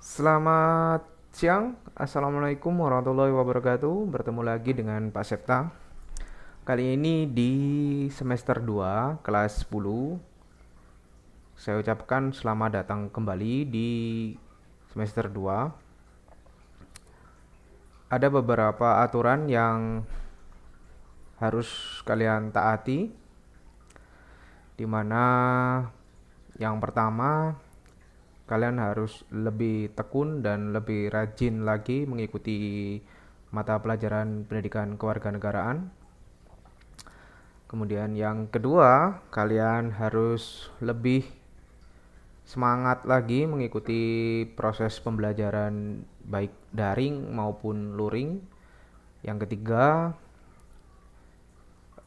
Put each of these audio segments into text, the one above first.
Selamat siang, Assalamualaikum warahmatullahi wabarakatuh. Bertemu lagi dengan Pak Septa. Kali ini di semester 2 kelas 10. Saya ucapkan selamat datang kembali di semester 2. Ada beberapa aturan yang harus kalian taati, di mana yang pertama, kalian harus lebih tekun dan lebih rajin lagi mengikuti mata pelajaran pendidikan kewarganegaraan. Kemudian yang kedua, kalian harus lebih semangat lagi mengikuti proses pembelajaran baik daring maupun luring. Yang ketiga,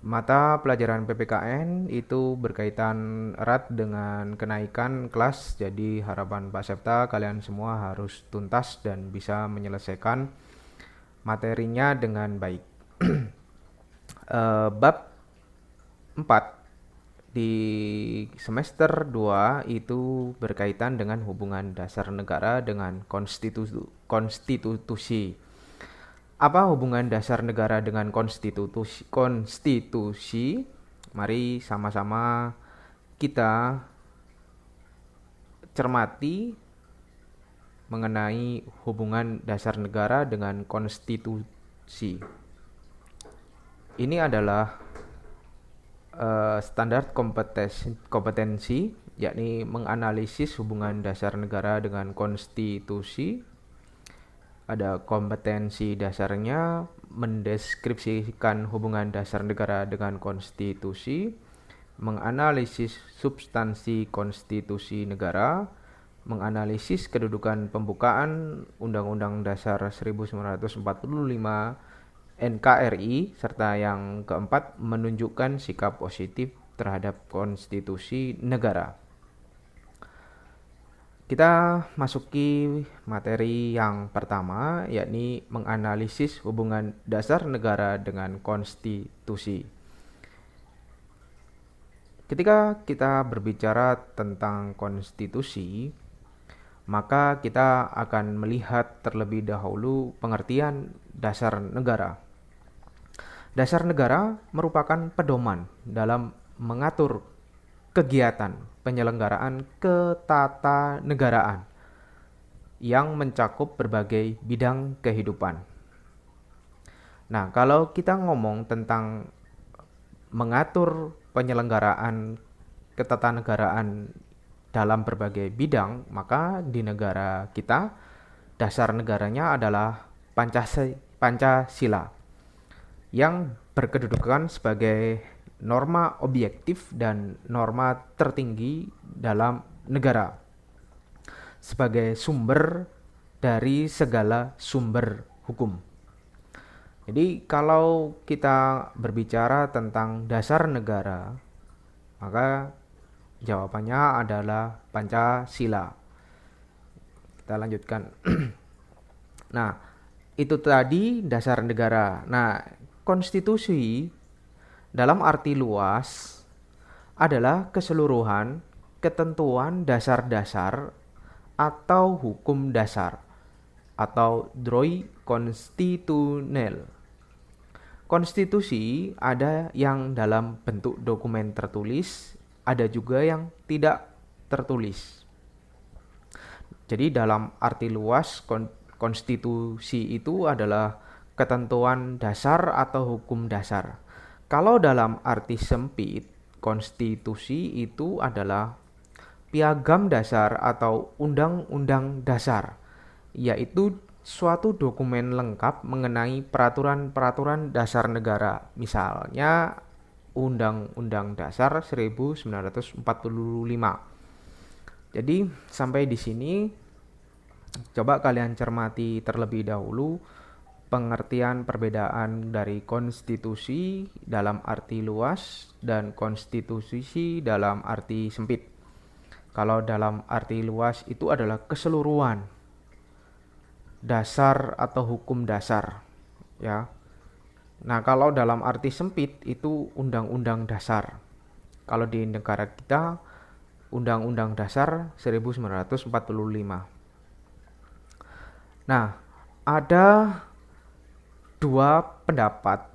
mata pelajaran PPKN itu berkaitan erat dengan kenaikan kelas. Jadi harapan Pak Septa kalian semua harus tuntas dan bisa menyelesaikan materinya dengan baik. Bab 4 di semester 2 itu berkaitan dengan hubungan dasar negara dengan konstitusi. Apa hubungan dasar negara dengan konstitusi? Mari sama-sama kita cermati mengenai hubungan dasar negara dengan konstitusi. Ini adalah standar kompetensi, yakni menganalisis hubungan dasar negara dengan konstitusi. Ada kompetensi dasarnya, mendeskripsikan hubungan dasar negara dengan konstitusi, menganalisis substansi konstitusi negara, menganalisis kedudukan pembukaan Undang-Undang Dasar 1945 NKRI, serta yang keempat, menunjukkan sikap positif terhadap konstitusi negara. Kita masuki materi yang pertama, yakni menganalisis hubungan dasar negara dengan konstitusi. Ketika kita berbicara tentang konstitusi, maka kita akan melihat terlebih dahulu pengertian dasar negara. Dasar negara merupakan pedoman dalam mengatur kegiatan penyelenggaraan ketatanegaraan yang mencakup berbagai bidang kehidupan. Nah, kalau kita ngomong tentang mengatur penyelenggaraan ketatanegaraan dalam berbagai bidang, maka di negara kita dasar negaranya adalah Pancasila yang berkedudukan sebagai norma objektif dan norma tertinggi dalam negara, sebagai sumber dari segala sumber hukum. Jadi kalau kita berbicara tentang dasar negara, maka jawabannya adalah Pancasila. Kita lanjutkan. Nah, itu tadi dasar negara. Nah, konstitusi dalam arti luas adalah keseluruhan ketentuan dasar-dasar atau hukum dasar atau droit konstitusional. Konstitusi ada yang dalam bentuk dokumen tertulis, ada juga yang tidak tertulis. Jadi dalam arti luas, konstitusi itu adalah ketentuan dasar atau hukum dasar. Kalau dalam arti sempit, konstitusi itu adalah piagam dasar atau undang-undang dasar, yaitu suatu dokumen lengkap mengenai peraturan-peraturan dasar negara. Misalnya Undang-Undang Dasar 1945. Jadi sampai di sini coba kalian cermati terlebih dahulu pengertian perbedaan dari konstitusi dalam arti luas dan konstitusi dalam arti sempit. Kalau dalam arti luas itu adalah keseluruhan dasar atau hukum dasar, ya. Nah, kalau dalam arti sempit itu undang-undang dasar. Kalau di negara kita Undang-Undang Dasar 1945. Nah, ada dua pendapat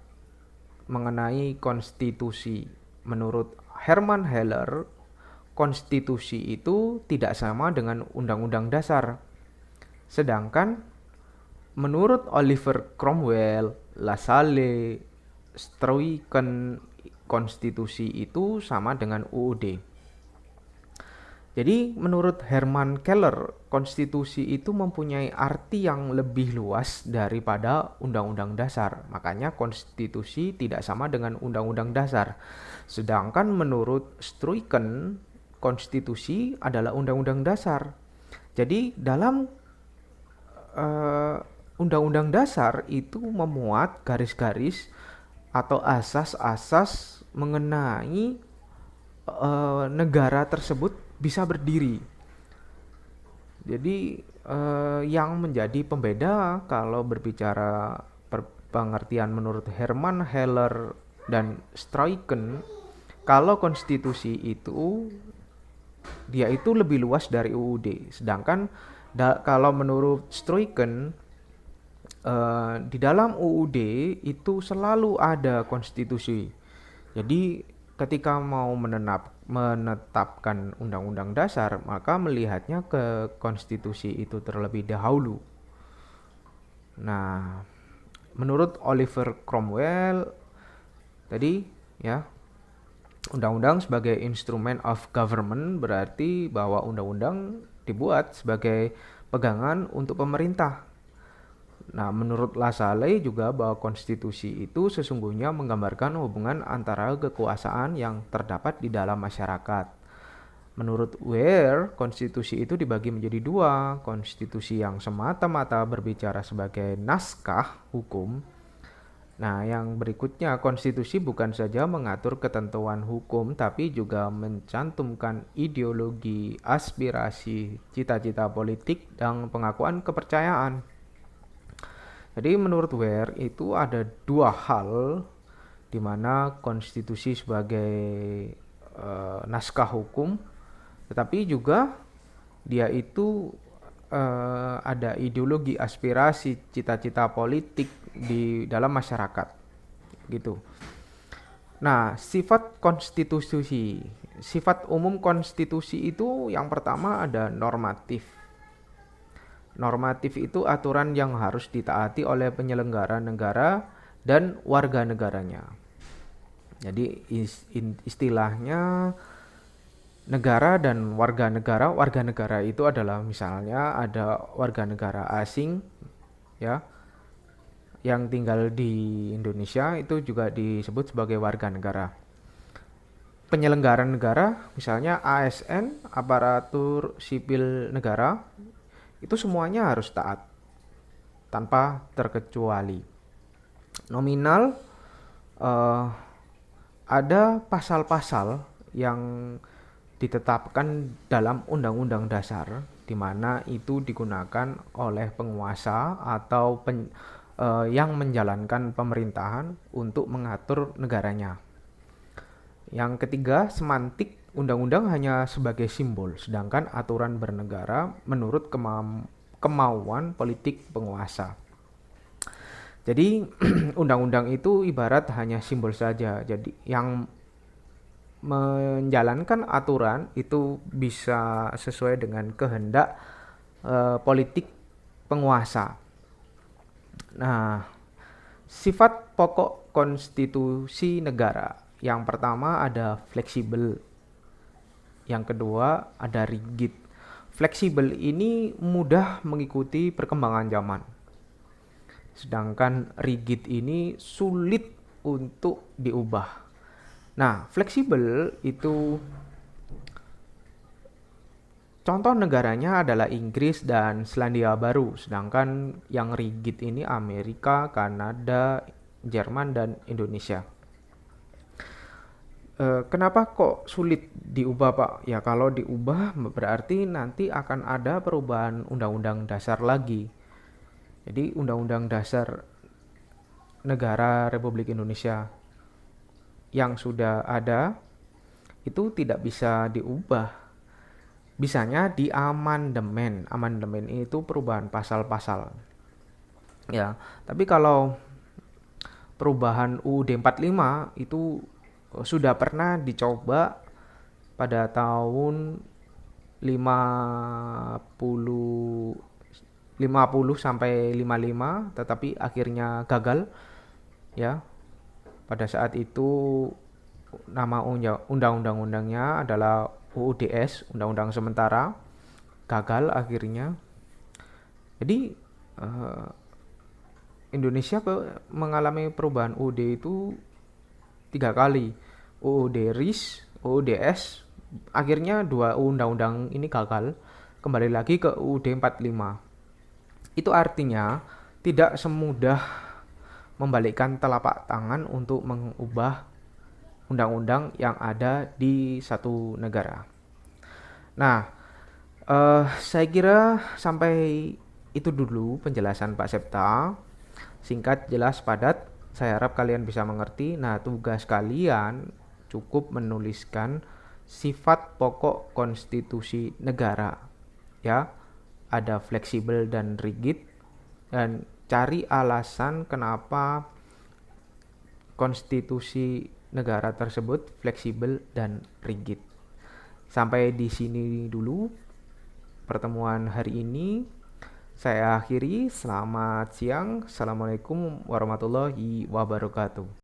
mengenai konstitusi. Menurut Hermann Heller, konstitusi itu tidak sama dengan undang-undang dasar. Sedangkan menurut Oliver Cromwell, Lassalle, Stuyken, konstitusi itu sama dengan UUD. Jadi menurut Herman Keller, konstitusi itu mempunyai arti yang lebih luas daripada undang-undang dasar. Makanya konstitusi tidak sama dengan undang-undang dasar. Sedangkan menurut Stuyken, konstitusi adalah undang-undang dasar. Jadi dalam eh, undang-undang dasar itu memuat garis-garis atau asas-asas mengenai negara tersebut bisa berdiri. Jadi yang menjadi pembeda kalau berbicara pengertian menurut Hermann Heller dan Stuyken, kalau konstitusi itu dia itu lebih luas dari UUD. Sedangkan kalau menurut Stuyken, di dalam UUD itu selalu ada konstitusi. Jadi ketika mau menetapkan undang-undang dasar, maka melihatnya ke konstitusi itu terlebih dahulu. Nah, menurut Oliver Cromwell tadi ya, undang-undang sebagai instrument of government berarti bahwa undang-undang dibuat sebagai pegangan untuk pemerintah. Nah, menurut Lassalle juga bahwa konstitusi itu sesungguhnya menggambarkan hubungan antara kekuasaan yang terdapat di dalam masyarakat. Menurut Ware, konstitusi itu dibagi menjadi dua, konstitusi yang semata-mata berbicara sebagai naskah hukum. Nah, yang berikutnya, konstitusi bukan saja mengatur ketentuan hukum, tapi juga mencantumkan ideologi, aspirasi, cita-cita politik, dan pengakuan kepercayaan. Jadi menurut Ware itu ada dua hal di mana konstitusi sebagai naskah hukum, tetapi juga dia itu ada ideologi, aspirasi, cita-cita politik di dalam masyarakat, gitu. Nah, sifat umum konstitusi itu yang pertama ada normatif. Normatif itu aturan yang harus ditaati oleh penyelenggara negara dan warga negaranya. Jadi istilahnya negara dan warga negara. Warga negara itu adalah misalnya ada warga negara asing ya yang tinggal di Indonesia, itu juga disebut sebagai warga negara. Penyelenggara negara misalnya ASN, aparatur sipil negara, itu semuanya harus taat tanpa terkecuali. Nominal, ada pasal-pasal yang ditetapkan dalam undang-undang dasar di mana itu digunakan oleh penguasa atau yang menjalankan pemerintahan untuk mengatur negaranya. Yang ketiga, semantik. Undang-undang hanya sebagai simbol, sedangkan aturan bernegara menurut kemauan politik penguasa. Jadi undang-undang itu ibarat hanya simbol saja. Jadi yang menjalankan aturan itu bisa sesuai dengan kehendak politik penguasa. Nah, sifat pokok konstitusi negara. Yang pertama ada fleksibel. Yang kedua ada rigid. Fleksibel ini mudah mengikuti perkembangan zaman. Sedangkan rigid ini sulit untuk diubah. Nah, fleksibel itu contoh negaranya adalah Inggris dan Selandia Baru. Sedangkan yang rigid ini Amerika, Kanada, Jerman, dan Indonesia. Kenapa kok sulit diubah, Pak? Ya, kalau diubah berarti nanti akan ada perubahan undang-undang dasar lagi. Jadi undang-undang dasar negara Republik Indonesia yang sudah ada itu tidak bisa diubah. Bisanya di amandemen. Amandemen itu perubahan pasal-pasal. Ya, tapi kalau perubahan UUD 45 itu sudah pernah dicoba pada tahun 50 50 sampai 55, tetapi akhirnya gagal ya. Pada saat itu nama undang-undangnya adalah UUDS, Undang-Undang Sementara, gagal akhirnya. Jadi eh, Indonesia mengalami perubahan UUD itu 3 kali. UUD RIS, UUDS, akhirnya dua undang-undang ini gagal. Kembali lagi ke UUD 45. Itu artinya tidak semudah membalikkan telapak tangan untuk mengubah undang-undang yang ada di satu negara. Nah, saya kira sampai itu dulu penjelasan Pak Septa. Singkat, jelas, padat. Saya harap kalian bisa mengerti. Nah, tugas kalian cukup menuliskan sifat pokok konstitusi negara. Ya, ada fleksibel dan rigid, dan cari alasan kenapa konstitusi negara tersebut fleksibel dan rigid. Sampai di sini dulu pertemuan hari ini. Saya akhiri. Selamat siang. Assalamualaikum warahmatullahi wabarakatuh.